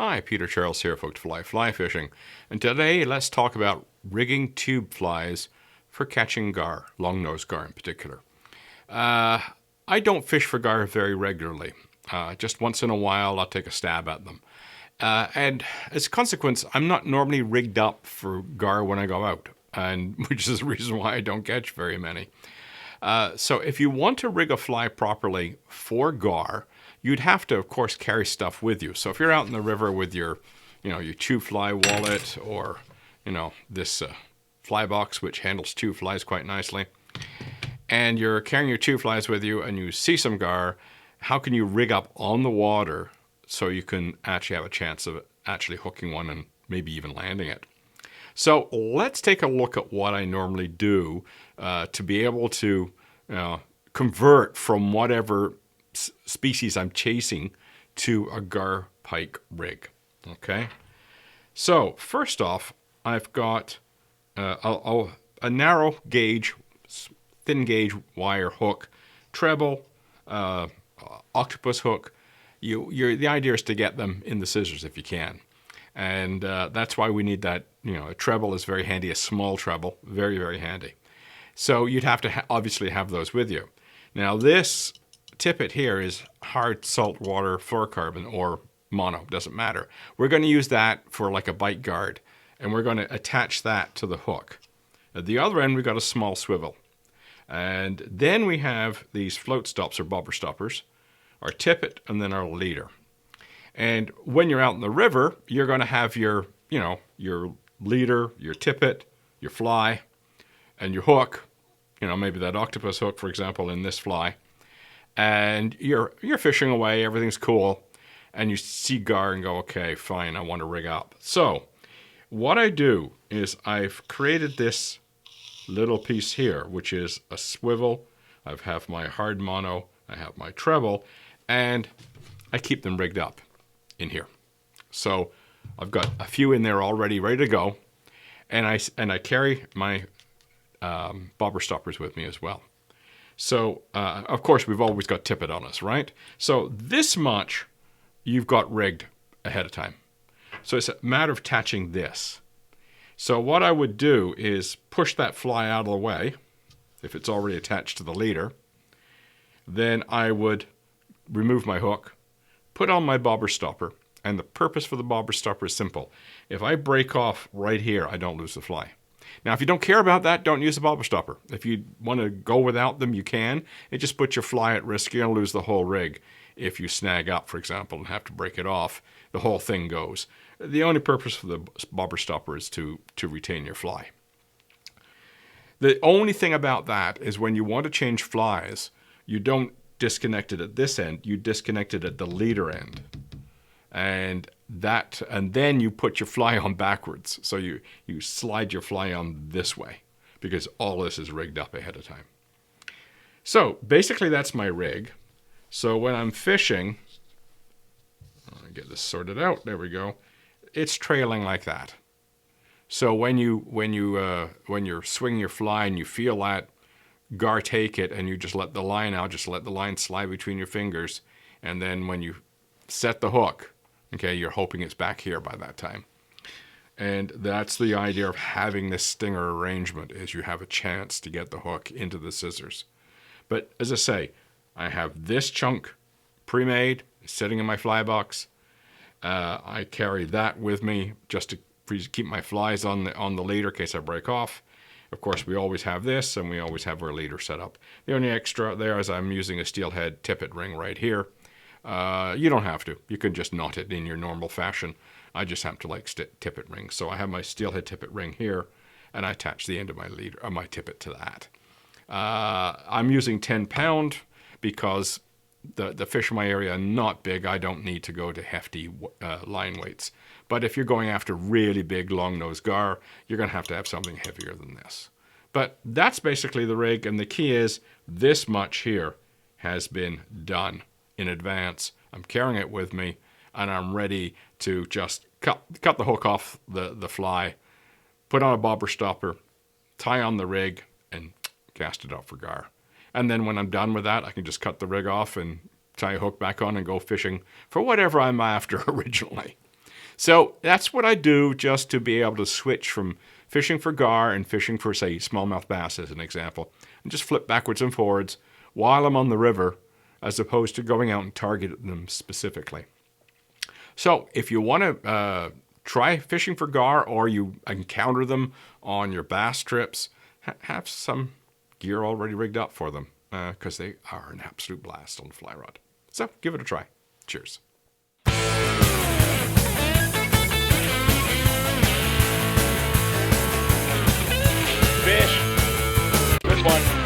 Hi, Peter Charles here, Folk to Fly Fly Fishing, and today let's talk about rigging tube flies for catching gar, long-nosed gar in particular. I don't fish for gar very regularly. Just once in a while I'll take a stab at them. And as a consequence, I'm not normally rigged up for gar when I go out, and which is the reason why I don't catch very many. So if you want to rig a fly properly for gar, you'd have to, of course, carry stuff with you. So if you're out in the river with your tube fly wallet or, this fly box, which handles tube flies quite nicely, and you're carrying your tube flies with you and you see some gar, how can you rig up on the water so you can actually have a chance of actually hooking one and maybe even landing it? So let's take a look at what I normally do to be able to convert from whatever species I'm chasing to a gar pike rig. Okay, so first off, I've got a narrow gauge, thin gauge wire hook, treble, octopus hook. The idea is to get them in the scissors if you can. And that's why we need that, a treble is very handy, a small treble, very, very handy. So you'd have to obviously have those with you. Now this tippet here is hard saltwater fluorocarbon or mono, doesn't matter. We're going to use that for like a bite guard, and we're going to attach that to the hook. At the other end, we've got a small swivel. And then we have these float stops or bobber stoppers, our tippet, and then our leader. And when you're out in the river, you're going to have your leader, your tippet, your fly, and your hook. Maybe that octopus hook, for example, in this fly. And you're fishing away, everything's cool, and you see gar and go, okay, fine, I want to rig up. So what I do is I've created this little piece here, which is a swivel. I have my hard mono, I have my treble, and I keep them rigged up in here. So I've got a few in there already ready to go, and I carry my bobber stoppers with me as well. So, of course, we've always got tippet on us, right? So this much you've got rigged ahead of time. So it's a matter of attaching this. So what I would do is push that fly out of the way, if it's already attached to the leader. Then I would remove my hook, put on my bobber stopper, and the purpose for the bobber stopper is simple. If I break off right here, I don't lose the fly. Now, if you don't care about that, don't use a bobber stopper. If you want to go without them, you can. It just puts your fly at risk. You're going to lose the whole rig. If you snag up, for example, and have to break it off, the whole thing goes. The only purpose for the bobber stopper is to retain your fly. The only thing about that is when you want to change flies, you don't disconnect it at this end. You disconnect it at the leader end. And then you put your fly on backwards. So you slide your fly on this way because all this is rigged up ahead of time. So basically that's my rig. So when I'm fishing, I'll get this sorted out. There we go. It's trailing like that. So when you're swinging your fly and you feel that gar take it and you just let the line out, just let the line slide between your fingers, and then when you set the hook, okay, you're hoping it's back here by that time. And that's the idea of having this stinger arrangement, is you have a chance to get the hook into the scissors. But as I say, I have this chunk pre-made, sitting in my fly box. I carry that with me just to keep my flies on the leader in case I break off. Of course, we always have this, and we always have our leader set up. The only extra there is I'm using a steelhead tippet ring right here. You don't have to. You can just knot it in your normal fashion. I just happen to like tippet rings. So I have my steelhead tippet ring here, and I attach the end of my tippet to that. I'm using 10-pound because the fish in my area are not big. I don't need to go to hefty line weights. But if you're going after really big long-nosed gar, you're going to have something heavier than this. But that's basically the rig, and the key is this much here has been done in advance. I'm carrying it with me, and I'm ready to just cut the hook off the fly, put on a bobber stopper, tie on the rig, and cast it out for gar. And then when I'm done with that, I can just cut the rig off and tie a hook back on and go fishing for whatever I'm after originally. So that's what I do just to be able to switch from fishing for gar and fishing for, say, smallmouth bass as an example, and just flip backwards and forwards while I'm on the river as opposed to going out and targeting them specifically. So if you want to try fishing for gar or you encounter them on your bass trips, have some gear already rigged up for them because they are an absolute blast on the fly rod. So give it a try. Cheers. Fish. Good one.